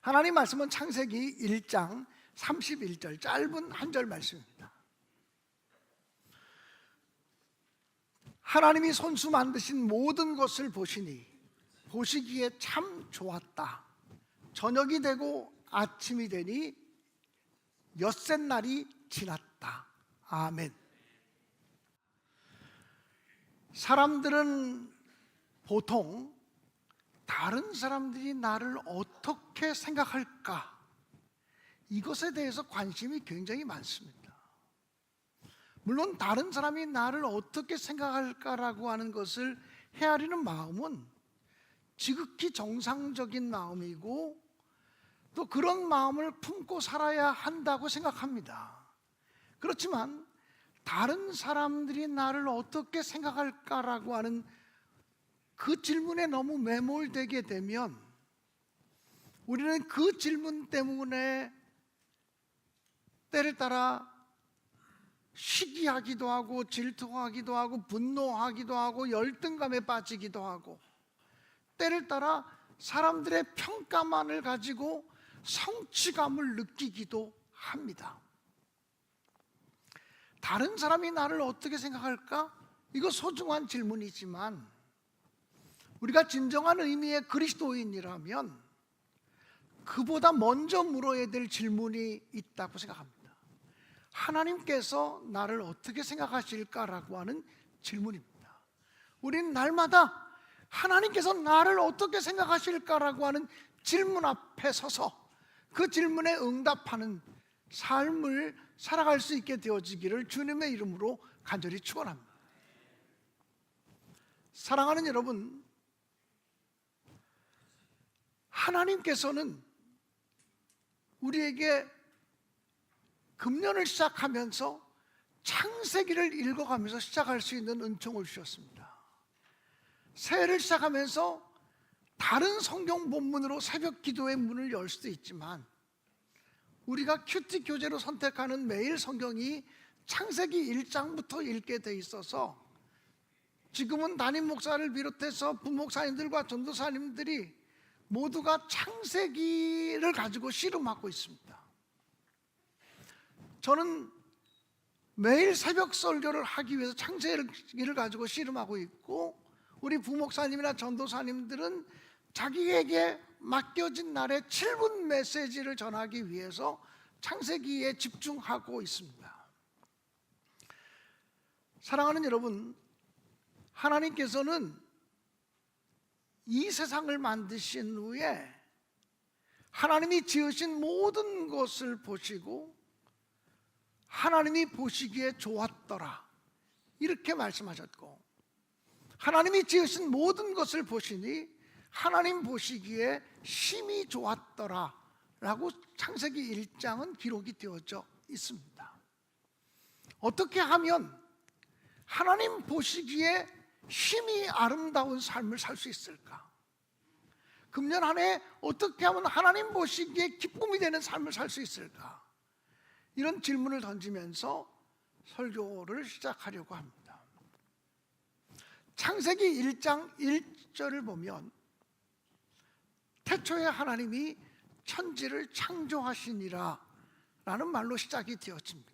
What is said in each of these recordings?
하나님 말씀은 창세기 1장 31절, 짧은 한 절 말씀입니다. 하나님이 손수 만드신 모든 것을 보시니 보시기에 참 좋았다. 저녁이 되고 아침이 되니 엿새 날이 지났다. 아멘. 사람들은 보통 다른 사람들이 나를 어떻게 생각할까? 이것에 대해서 관심이 굉장히 많습니다. 물론 다른 사람이 나를 어떻게 생각할까라고 하는 것을 헤아리는 마음은 지극히 정상적인 마음이고 또 그런 마음을 품고 살아야 한다고 생각합니다. 그렇지만 다른 사람들이 나를 어떻게 생각할까라고 하는 그 질문에 너무 매몰되게 되면 우리는 그 질문 때문에 때를 따라 시기하기도 하고 질투하기도 하고 분노하기도 하고 열등감에 빠지기도 하고 때를 따라 사람들의 평가만을 가지고 성취감을 느끼기도 합니다. 다른 사람이 나를 어떻게 생각할까? 이거 소중한 질문이지만 우리가 진정한 의미의 그리스도인이라면 그보다 먼저 물어야 될 질문이 있다고 생각합니다. 하나님께서 나를 어떻게 생각하실까라고 하는 질문입니다. 우리는 날마다 하나님께서 나를 어떻게 생각하실까라고 하는 질문 앞에 서서 그 질문에 응답하는 삶을 살아갈 수 있게 되어지기를 주님의 이름으로 간절히 축원합니다. 사랑하는 여러분, 하나님께서는 우리에게 금년을 시작하면서 창세기를 읽어가면서 시작할 수 있는 은총을 주셨습니다. 새해를 시작하면서 다른 성경 본문으로 새벽 기도의 문을 열 수도 있지만 우리가 큐티 교재로 선택하는 매일 성경이 창세기 1장부터 읽게 돼 있어서 지금은 담임 목사를 비롯해서 부목사님들과 전도사님들이 모두가 창세기를 가지고 씨름하고 있습니다. 저는 매일 새벽 설교를 하기 위해서 창세기를 가지고 씨름하고 있고 우리 부목사님이나 전도사님들은 자기에게 맡겨진 날에 7분 메시지를 전하기 위해서 창세기에 집중하고 있습니다. 사랑하는 여러분, 하나님께서는 이 세상을 만드신 후에 하나님이 지으신 모든 것을 보시고 하나님이 보시기에 좋았더라 이렇게 말씀하셨고 하나님이 지으신 모든 것을 보시니 하나님 보시기에 심히 좋았더라 라고 창세기 1장은 기록이 되어져 있습니다. 어떻게 하면 하나님 보시기에 심히 아름다운 삶을 살 수 있을까? 금년 한 해 어떻게 하면 하나님 보시기에 기쁨이 되는 삶을 살 수 있을까? 이런 질문을 던지면서 설교를 시작하려고 합니다. 창세기 1장 1절을 보면 태초에 하나님이 천지를 창조하시니라 라는 말로 시작이 되어집니다.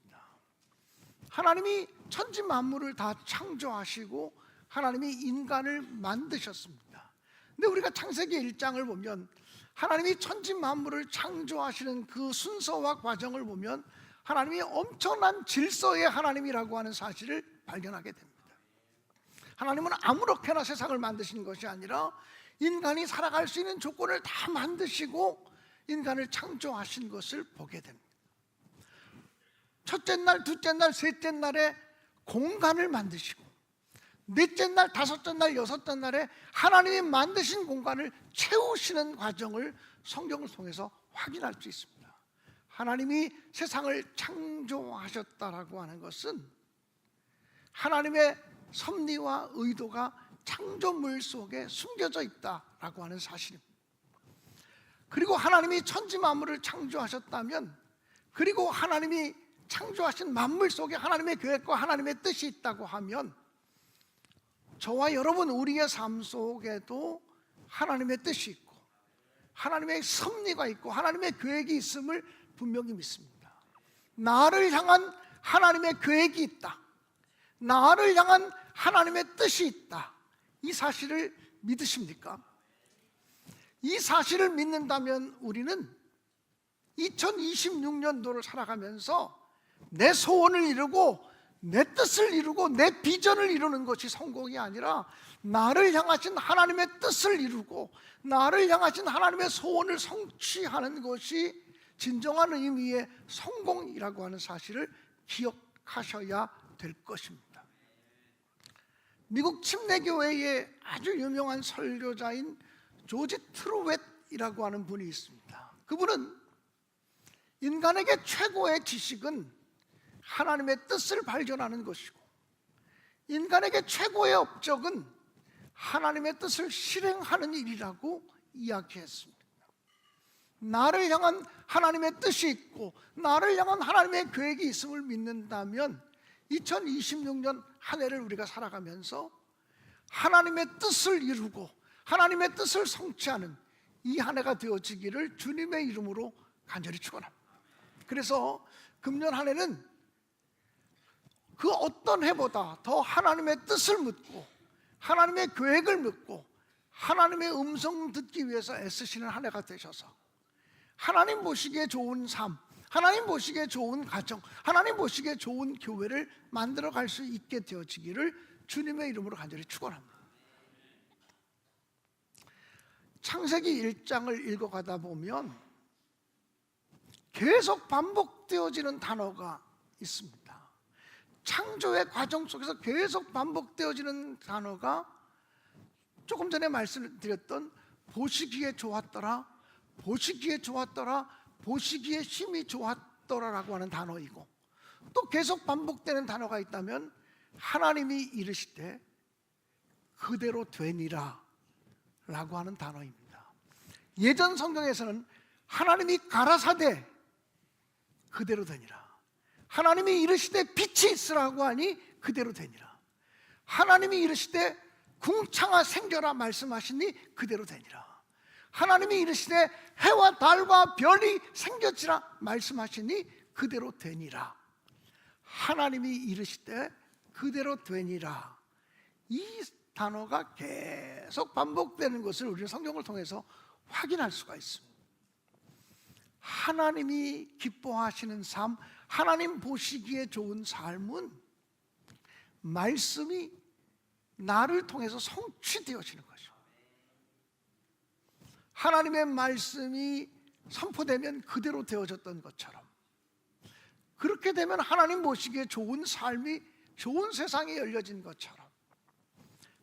하나님이 천지 만물을 다 창조하시고 하나님이 인간을 만드셨습니다. 근데 우리가 창세기 1장을 보면 하나님이 천지 만물을 창조하시는 그 순서와 과정을 보면 하나님이 엄청난 질서의 하나님이라고 하는 사실을 발견하게 됩니다. 하나님은 아무렇게나 세상을 만드신 것이 아니라 인간이 살아갈 수 있는 조건을 다 만드시고 인간을 창조하신 것을 보게 됩니다. 첫째 날, 둘째 날, 셋째 날에 공간을 만드시고 넷째 날, 다섯째 날, 여섯째 날에 하나님이 만드신 공간을 채우시는 과정을 성경을 통해서 확인할 수 있습니다. 하나님이 세상을 창조하셨다라고 하는 것은 하나님의 섭리와 의도가 창조물 속에 숨겨져 있다라고 하는 사실입니다. 그리고 하나님이 천지 만물을 창조하셨다면 그리고 하나님이 창조하신 만물 속에 하나님의 계획과 하나님의 뜻이 있다고 하면 저와 여러분 우리의 삶 속에도 하나님의 뜻이 있고 하나님의 섭리가 있고 하나님의 계획이 있음을 분명히 믿습니다. 나를 향한 하나님의 계획이 있다. 나를 향한 하나님의 뜻이 있다. 이 사실을 믿으십니까? 이 사실을 믿는다면 우리는 2026년도를 살아가면서 내 소원을 이루고 내 뜻을 이루고 내 비전을 이루는 것이 성공이 아니라 나를 향하신 하나님의 뜻을 이루고 나를 향하신 하나님의 소원을 성취하는 것이 진정한 의미의 성공이라고 하는 사실을 기억하셔야 될 것입니다. 미국 침례교회의 아주 유명한 설교자인 조지 트루웨트이라고 하는 분이 있습니다. 그분은 인간에게 최고의 지식은 하나님의 뜻을 발견하는 것이고 인간에게 최고의 업적은 하나님의 뜻을 실행하는 일이라고 이야기했습니다. 나를 향한 하나님의 뜻이 있고 나를 향한 하나님의 계획이 있음을 믿는다면 2026년 한 해를 우리가 살아가면서 하나님의 뜻을 이루고 하나님의 뜻을 성취하는 이 한 해가 되어지기를 주님의 이름으로 간절히 축원합니다. 그래서 금년 한 해는 그 어떤 해보다 더 하나님의 뜻을 묻고 하나님의 계획을 묻고 하나님의 음성 듣기 위해서 애쓰시는 한 해가 되셔서 하나님 보시기에 좋은 삶, 하나님 보시기에 좋은 가정, 하나님 보시기에 좋은 교회를 만들어 갈 수 있게 되어지기를 주님의 이름으로 간절히 축원합니다. 창세기 1장을 읽어가다 보면 계속 반복되어지는 단어가 있습니다. 창조의 과정 속에서 계속 반복되어지는 단어가 조금 전에 말씀드렸던 보시기에 좋았더라, 보시기에 좋았더라, 보시기에 심히 좋았더라라고 하는 단어이고 또 계속 반복되는 단어가 있다면 하나님이 이르시되 그대로 되니라 라고 하는 단어입니다. 예전 성경에서는 하나님이 가라사대 그대로 되니라, 하나님이 이르시되 빛이 있으라고 하니 그대로 되니라, 하나님이 이르시되 궁창아 생겨라 말씀하시니 그대로 되니라, 하나님이 이르시되 해와 달과 별이 생겨지라 말씀하시니 그대로 되니라, 하나님이 이르시되 그대로 되니라. 이 단어가 계속 반복되는 것을 우리는 성경을 통해서 확인할 수가 있습니다. 하나님이 기뻐하시는 삶, 하나님 보시기에 좋은 삶은 말씀이 나를 통해서 성취되어지는 거죠. 하나님의 말씀이 선포되면 그대로 되어졌던 것처럼 그렇게 되면 하나님 보시기에 좋은 삶이 좋은 세상에 열려진 것처럼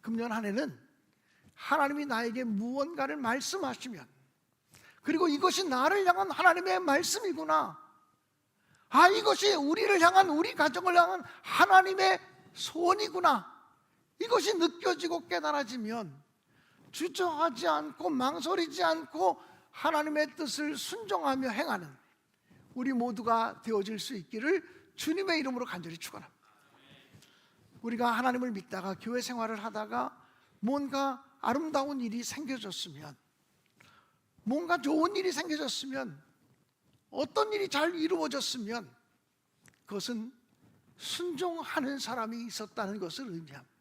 금년 한 해는 하나님이 나에게 무언가를 말씀하시면 그리고 이것이 나를 향한 하나님의 말씀이구나, 아 이것이 우리를 향한 우리 가정을 향한 하나님의 소원이구나, 이것이 느껴지고 깨달아지면 주저하지 않고 망설이지 않고 하나님의 뜻을 순종하며 행하는 우리 모두가 되어질 수 있기를 주님의 이름으로 간절히 축원합니다. 우리가 하나님을 믿다가 교회 생활을 하다가 뭔가 아름다운 일이 생겨졌으면, 뭔가 좋은 일이 생겨졌으면, 어떤 일이 잘 이루어졌으면 그것은 순종하는 사람이 있었다는 것을 의미합니다.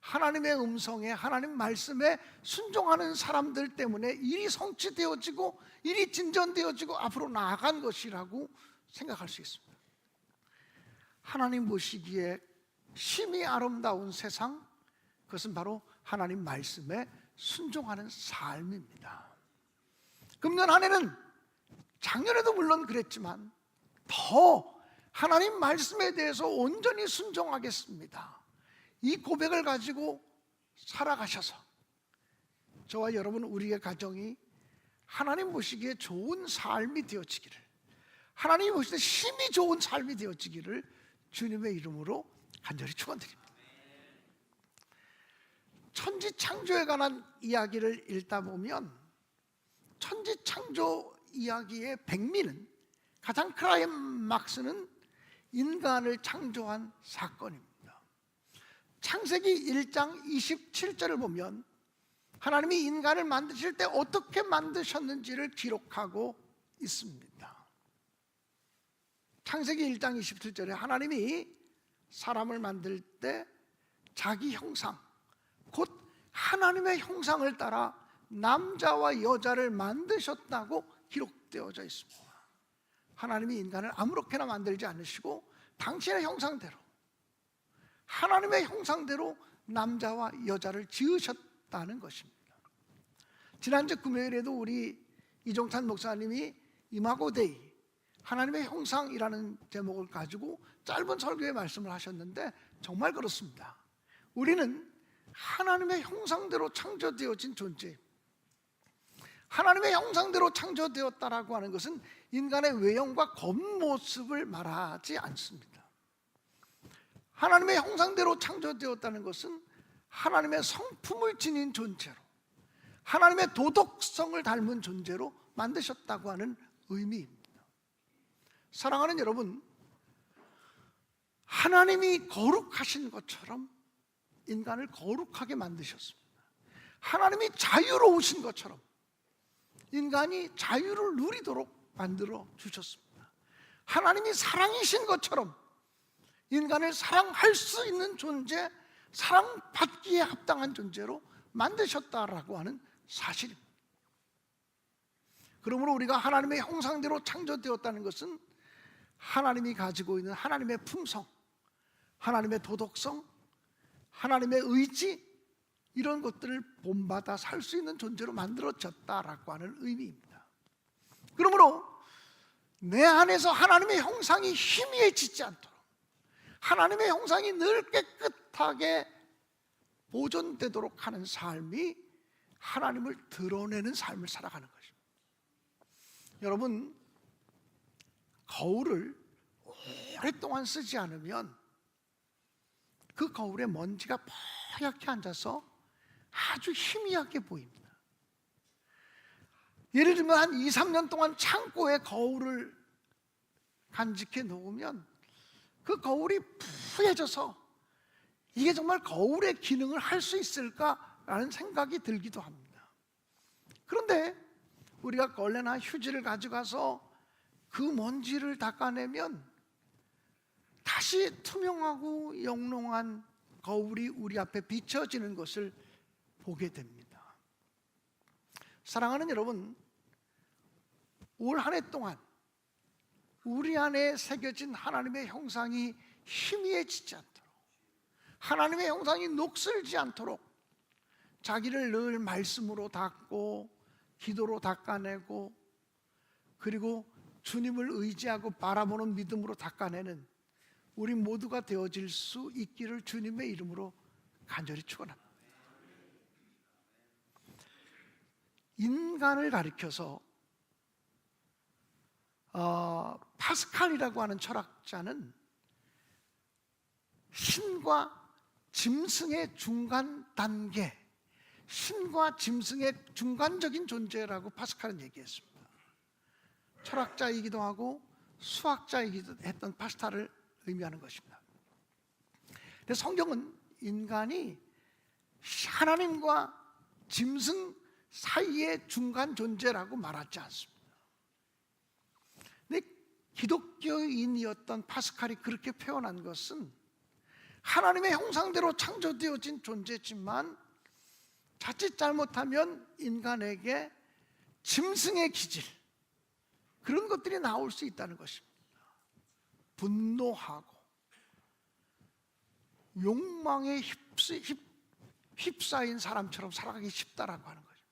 하나님의 음성에, 하나님 말씀에 순종하는 사람들 때문에 일이 성취되어지고 일이 진전되어지고 앞으로 나아간 것이라고 생각할 수 있습니다. 하나님 보시기에 심히 아름다운 세상, 그것은 바로 하나님 말씀에 순종하는 삶입니다. 금년 한 해는 작년에도 물론 그랬지만 더 하나님 말씀에 대해서 온전히 순종하겠습니다, 이 고백을 가지고 살아가셔서 저와 여러분, 우리의 가정이 하나님 보시기에 좋은 삶이 되어지기를, 하나님 보시기에 힘이 좋은 삶이 되어지기를 주님의 이름으로 간절히 축원드립니다. 천지 창조에 관한 이야기를 읽다 보면 천지 창조 이야기의 백미는, 가장 클라이막스는 인간을 창조한 사건입니다. 창세기 1장 27절을 보면 하나님이 인간을 만드실 때 어떻게 만드셨는지를 기록하고 있습니다. 창세기 1장 27절에 하나님이 사람을 만들 때 자기 형상, 곧 하나님의 형상을 따라 남자와 여자를 만드셨다고 기록되어져 있습니다. 하나님이 인간을 아무렇게나 만들지 않으시고 당신의 형상대로, 하나님의 형상대로 남자와 여자를 지으셨다는 것입니다. 지난주 금요일에도 우리 이종찬 목사님이 이마고데이, 하나님의 형상이라는 제목을 가지고 짧은 설교의 말씀을 하셨는데 정말 그렇습니다. 우리는 하나님의 형상대로 창조되어진 존재입니다. 하나님의 형상대로 창조되었다라고 하는 것은 인간의 외형과 겉모습을 말하지 않습니다. 하나님의 형상대로 창조되었다는 것은 하나님의 성품을 지닌 존재로, 하나님의 도덕성을 닮은 존재로 만드셨다고 하는 의미입니다. 사랑하는 여러분, 하나님이 거룩하신 것처럼 인간을 거룩하게 만드셨습니다. 하나님이 자유로우신 것처럼 인간이 자유를 누리도록 만들어 주셨습니다. 하나님이 사랑이신 것처럼 인간을 사랑할 수 있는 존재, 사랑받기에 합당한 존재로 만드셨다라고 하는 사실입니다. 그러므로 우리가 하나님의 형상대로 창조되었다는 것은 하나님이 가지고 있는 하나님의 품성, 하나님의 도덕성, 하나님의 의지, 이런 것들을 본받아 살 수 있는 존재로 만들어졌다라고 하는 의미입니다. 그러므로 내 안에서 하나님의 형상이 희미해지지 않도록, 하나님의 형상이 늘 깨끗하게 보존되도록 하는 삶이 하나님을 드러내는 삶을 살아가는 것입니다. 여러분, 거울을 오랫동안 쓰지 않으면 그 거울에 먼지가 뽀얗게 앉아서 아주 희미하게 보입니다. 예를 들면 한 2, 3년 동안 창고에 거울을 간직해 놓으면 그 거울이 푸해져서 이게 정말 거울의 기능을 할 수 있을까라는 생각이 들기도 합니다. 그런데 우리가 걸레나 휴지를 가져가서 그 먼지를 닦아내면 다시 투명하고 영롱한 거울이 우리 앞에 비춰지는 것을 보게 됩니다. 사랑하는 여러분, 올 한 해 동안 우리 안에 새겨진 하나님의 형상이 희미해지지 않도록, 하나님의 형상이 녹슬지 않도록 자기를 늘 말씀으로 닦고 기도로 닦아내고, 그리고 주님을 의지하고 바라보는 믿음으로 닦아내는 우리 모두가 되어질 수 있기를 주님의 이름으로 간절히 축원합니다. 인간을 가리켜서 파스칼이라고 하는 철학자는 신과 짐승의 중간 단계, 신과 짐승의 중간적인 존재라고 파스칼은 얘기했습니다. 철학자이기도 하고 수학자이기도 했던 파스칼을 의미하는 것입니다. 근데 성경은 인간이 하나님과 짐승 사이의 중간 존재라고 말하지 않습니다. 근데 기독교인이었던 파스칼이 그렇게 표현한 것은 하나님의 형상대로 창조되어진 존재지만 자칫 잘못하면 인간에게 짐승의 기질, 그런 것들이 나올 수 있다는 것입니다. 분노하고 욕망에 휩싸인 사람처럼 살아가기 쉽다라고 하는 거죠.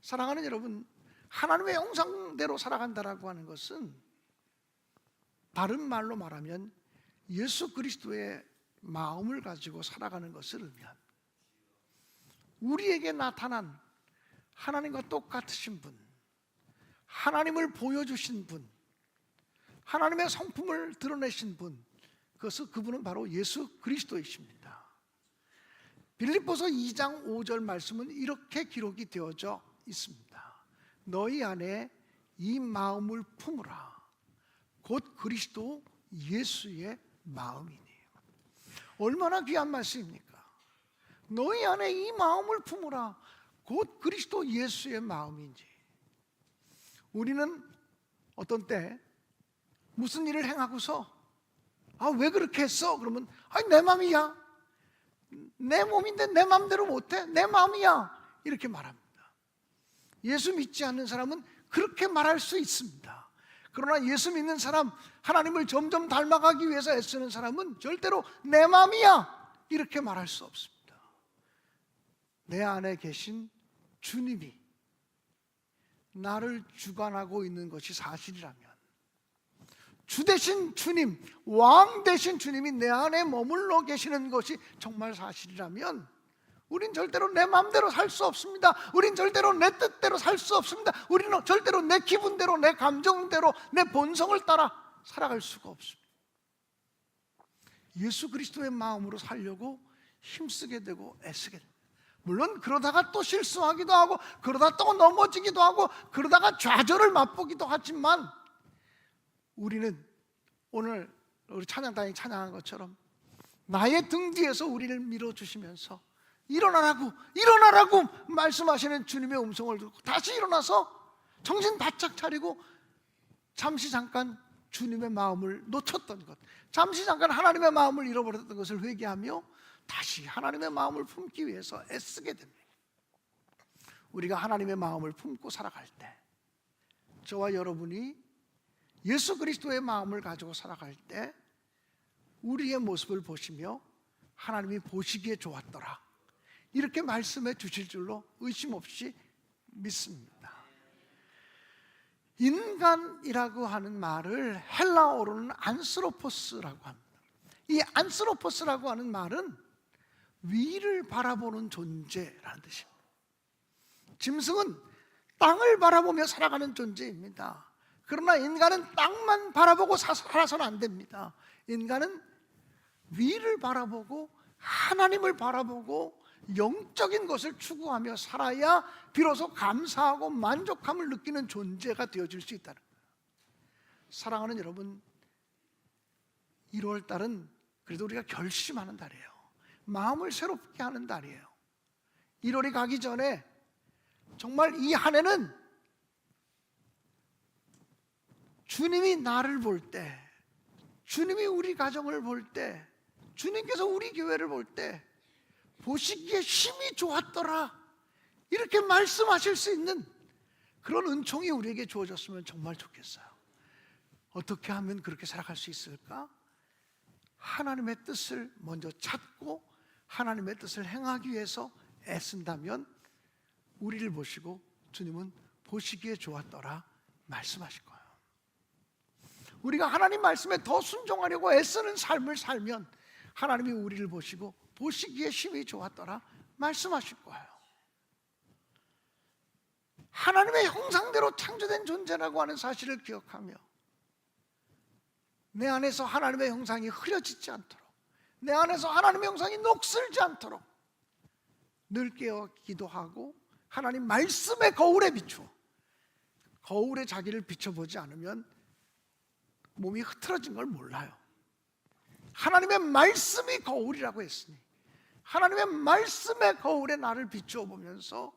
사랑하는 여러분, 하나님의 형상대로 살아간다라고 하는 것은 다른 말로 말하면 예수 그리스도의 마음을 가지고 살아가는 것을 의미합니다. 우리에게 나타난 하나님과 똑같으신 분, 하나님을 보여주신 분, 하나님의 성품을 드러내신 분, 그분은 바로 예수 그리스도이십니다. 빌립보서 2장 5절 말씀은 이렇게 기록이 되어져 있습니다. 너희 안에 이 마음을 품으라. 곧 그리스도 예수의 마음이니. 얼마나 귀한 말씀입니까? 너희 안에 이 마음을 품으라. 곧 그리스도 예수의 마음인지. 우리는 어떤 때 무슨 일을 행하고서 왜 그렇게 했어? 그러면 내 마음이야. 내 몸인데 내 마음대로 못해. 내 마음이야. 이렇게 말합니다. 예수 믿지 않는 사람은 그렇게 말할 수 있습니다. 그러나 예수 믿는 사람, 하나님을 점점 닮아가기 위해서 애쓰는 사람은 절대로 내 마음이야 이렇게 말할 수 없습니다. 내 안에 계신 주님이 나를 주관하고 있는 것이 사실이라면, 주 되신 주님, 왕 되신 주님이 내 안에 머물러 계시는 것이 정말 사실이라면 우린 절대로 내 마음대로 살 수 없습니다. 우린 절대로 내 뜻대로 살 수 없습니다. 우리는 절대로 내 기분대로, 내 감정대로, 내 본성을 따라 살아갈 수가 없습니다. 예수 그리스도의 마음으로 살려고 힘쓰게 되고 애쓰게 됩니다. 물론 그러다가 또 실수하기도 하고, 그러다 또 넘어지기도 하고, 그러다가 좌절을 맛보기도 하지만, 우리는 오늘 우리 찬양단이 찬양한 것처럼 나의 등 뒤에서 우리를 밀어주시면서 일어나라고 말씀하시는 주님의 음성을 듣고 다시 일어나서 정신 바짝 차리고, 잠시 잠깐 주님의 마음을 놓쳤던 것, 잠시 잠깐 하나님의 마음을 잃어버렸던 것을 회개하며 다시 하나님의 마음을 품기 위해서 애쓰게 됩니다. 우리가 하나님의 마음을 품고 살아갈 때, 저와 여러분이 예수 그리스도의 마음을 가지고 살아갈 때 우리의 모습을 보시며 하나님이 보시기에 좋았더라 이렇게 말씀해 주실 줄로 의심 없이 믿습니다. 인간이라고 하는 말을 헬라어로는 안스로포스라고 합니다. 이 안스로포스라고 하는 말은 위를 바라보는 존재라는 뜻입니다. 짐승은 땅을 바라보며 살아가는 존재입니다. 그러나 인간은 땅만 바라보고 살아서는 안 됩니다. 인간은 위를 바라보고 하나님을 바라보고 영적인 것을 추구하며 살아야 비로소 감사하고 만족함을 느끼는 존재가 되어질 수 있다는 거예요. 사랑하는 여러분, 1월 달은 그래도 우리가 결심하는 달이에요. 마음을 새롭게 하는 달이에요. 1월이 가기 전에 정말 이 한 해는 주님이 나를 볼 때, 주님이 우리 가정을 볼 때, 주님께서 우리 교회를 볼 때 보시기에 힘이 좋았더라 이렇게 말씀하실 수 있는 그런 은총이 우리에게 주어졌으면 정말 좋겠어요. 어떻게 하면 그렇게 살아갈 수 있을까? 하나님의 뜻을 먼저 찾고 하나님의 뜻을 행하기 위해서 애쓴다면 우리를 보시고 주님은 보시기에 좋았더라 말씀하실 거예요. 우리가 하나님 말씀에 더 순종하려고 애쓰는 삶을 살면 하나님이 우리를 보시고 보시기에 힘이 좋았더라 말씀하실 거예요. 하나님의 형상대로 창조된 존재라고 하는 사실을 기억하며 내 안에서 하나님의 형상이 흐려지지 않도록, 내 안에서 하나님의 형상이 녹슬지 않도록 늘 깨어 기도하고 하나님 말씀의 거울에 비추어, 거울에 자기를 비춰보지 않으면 몸이 흐트러진 걸 몰라요. 하나님의 말씀이 거울이라고 했으니 하나님의 말씀의 거울에 나를 비추어 보면서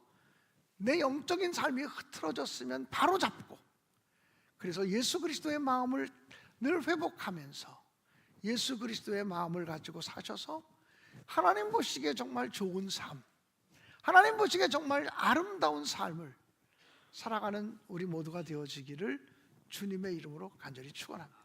내 영적인 삶이 흐트러졌으면 바로 잡고, 그래서 예수 그리스도의 마음을 늘 회복하면서 예수 그리스도의 마음을 가지고 사셔서 하나님 보시기에 정말 좋은 삶, 하나님 보시기에 정말 아름다운 삶을 살아가는 우리 모두가 되어지기를 주님의 이름으로 간절히 축원합니다.